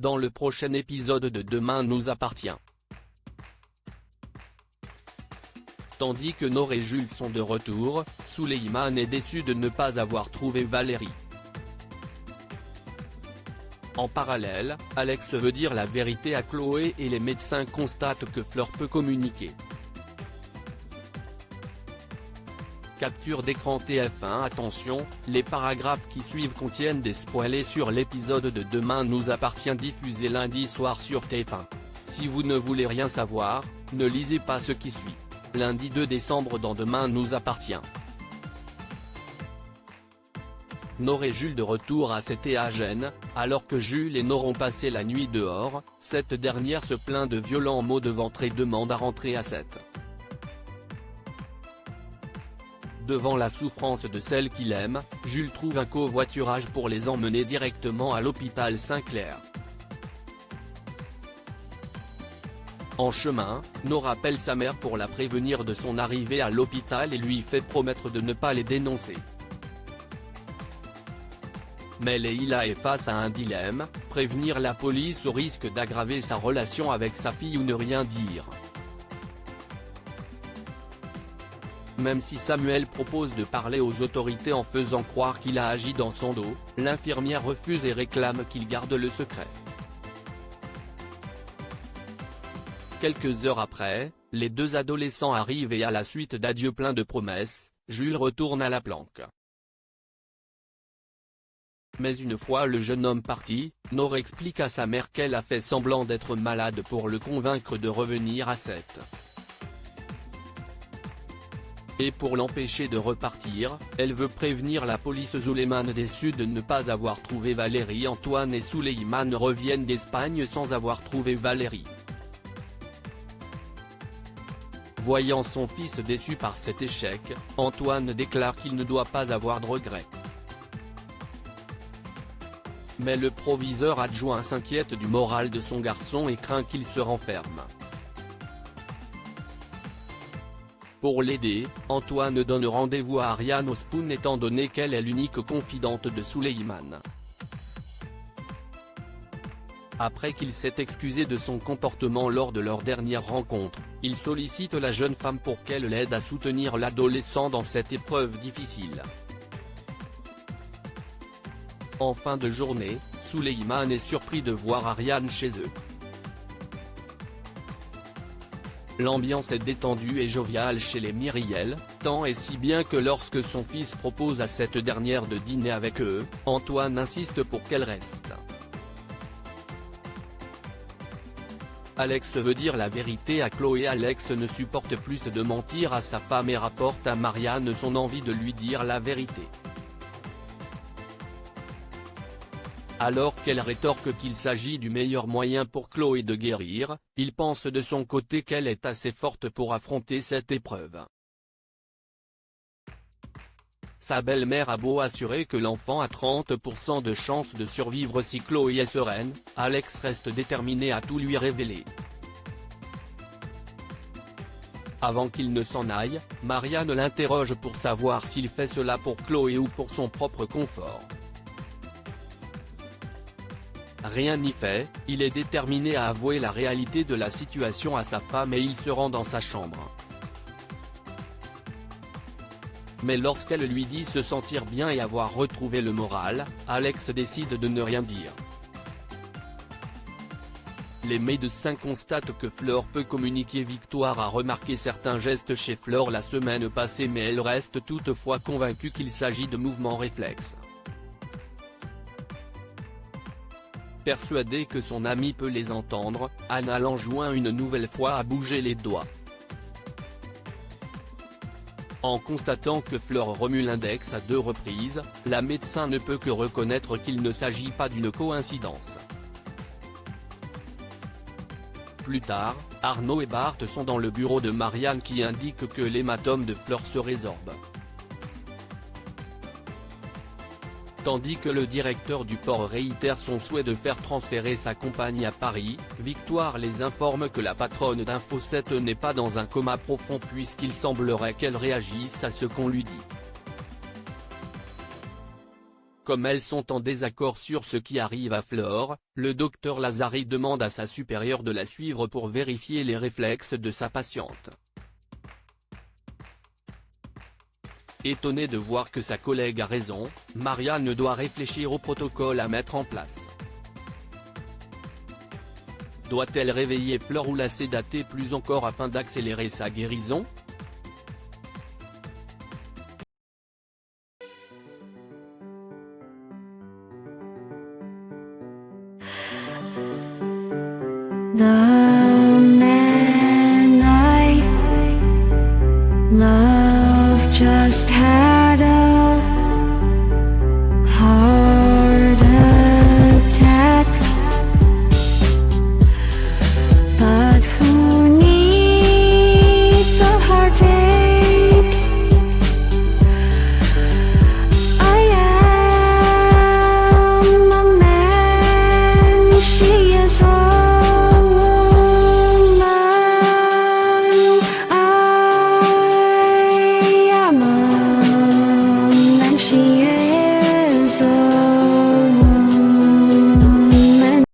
dans le prochain épisode de Demain nous appartient. Tandis que Nord et Jules sont de retour, Souleymane est déçu de ne pas avoir trouvé Valérie. En parallèle, Alex veut dire la vérité à Chloé et les médecins constatent que Fleur peut communiquer. Capture d'écran TF1. Attention, les paragraphes qui suivent contiennent des spoilers sur l'épisode de Demain nous appartient diffusé lundi soir sur TF1. Si vous ne voulez rien savoir, ne lisez pas ce qui suit. Lundi 2 décembre dans Demain nous appartient. Nord et Jules de retour à Sète et à Gênes. Alors que Jules et Nord ont passé la nuit dehors, cette dernière se plaint de violents maux de ventre et demande à rentrer à Sète. Devant la souffrance de celle qu'il aime, Jules trouve un covoiturage pour les emmener directement à l'hôpital Saint-Clair. En chemin, Nord appelle sa mère pour la prévenir de son arrivée à l'hôpital et lui fait promettre de ne pas les dénoncer. Mais Leïla est face à un dilemme, prévenir la police au risque d'aggraver sa relation avec sa fille ou ne rien dire. Même si Samuel propose de parler aux autorités en faisant croire qu'il a agi dans son dos, l'infirmière refuse et réclame qu'il garde le secret. Quelques heures après, les deux adolescents arrivent et à la suite d'adieux pleins de promesses, Jules retourne à la planque. Mais une fois le jeune homme parti, Nord explique à sa mère qu'elle a fait semblant d'être malade pour le convaincre de revenir à Sète. Et pour l'empêcher de repartir, elle veut prévenir la police. Souleymane déçu de ne pas avoir trouvé Valérie. Antoine et Souleymane reviennent d'Espagne sans avoir trouvé Valérie. Voyant son fils déçu par cet échec, Antoine déclare qu'il ne doit pas avoir de regrets. Mais le proviseur adjoint s'inquiète du moral de son garçon et craint qu'il se renferme. Pour l'aider, Antoine donne rendez-vous à Ariane Ospoon étant donné qu'elle est l'unique confidente de Souleymane. Après qu'il s'est excusé de son comportement lors de leur dernière rencontre, il sollicite la jeune femme pour qu'elle l'aide à soutenir l'adolescent dans cette épreuve difficile. En fin de journée, Souleymane est surpris de voir Ariane chez eux. L'ambiance est détendue et joviale chez les Myriel, tant et si bien que lorsque son fils propose à cette dernière de dîner avec eux, Antoine insiste pour qu'elle reste. Alex veut dire la vérité à Chloé. Alex ne supporte plus de mentir à sa femme et rapporte à Marianne son envie de lui dire la vérité. Alors qu'elle rétorque qu'il s'agit du meilleur moyen pour Chloé de guérir, il pense de son côté qu'elle est assez forte pour affronter cette épreuve. Sa belle-mère a beau assurer que l'enfant a 30% de chance de survivre si Chloé est sereine, Alex reste déterminé à tout lui révéler. Avant qu'il ne s'en aille, Marianne l'interroge pour savoir s'il fait cela pour Chloé ou pour son propre confort. Rien n'y fait, il est déterminé à avouer la réalité de la situation à sa femme et il se rend dans sa chambre. Mais lorsqu'elle lui dit se sentir bien et avoir retrouvé le moral, Alex décide de ne rien dire. Les médecins constatent que Fleur peut communiquer. Victoire a remarqué certains gestes chez Fleur la semaine passée mais elle reste toutefois convaincue qu'il s'agit de mouvements réflexes. Persuadée que son amie peut les entendre, Anna l'enjoint une nouvelle fois à bouger les doigts. En constatant que Fleur remue l'index à 2 reprises, la médecin ne peut que reconnaître qu'il ne s'agit pas d'une coïncidence. Plus tard, Arnaud et Bart sont dans le bureau de Marianne qui indique que l'hématome de Fleur se résorbe. Tandis que le directeur du port réitère son souhait de faire transférer sa compagne à Paris, Victoire les informe que la patronne d'Info 7 n'est pas dans un coma profond puisqu'il semblerait qu'elle réagisse à ce qu'on lui dit. Comme elles sont en désaccord sur ce qui arrive à Flore, le docteur Lazari demande à sa supérieure de la suivre pour vérifier les réflexes de sa patiente. Étonnée de voir que sa collègue a raison, Marianne doit réfléchir au protocole à mettre en place. Doit-elle réveiller Flore ou la sédater plus encore afin d'accélérer sa guérison? The man I love just had a heart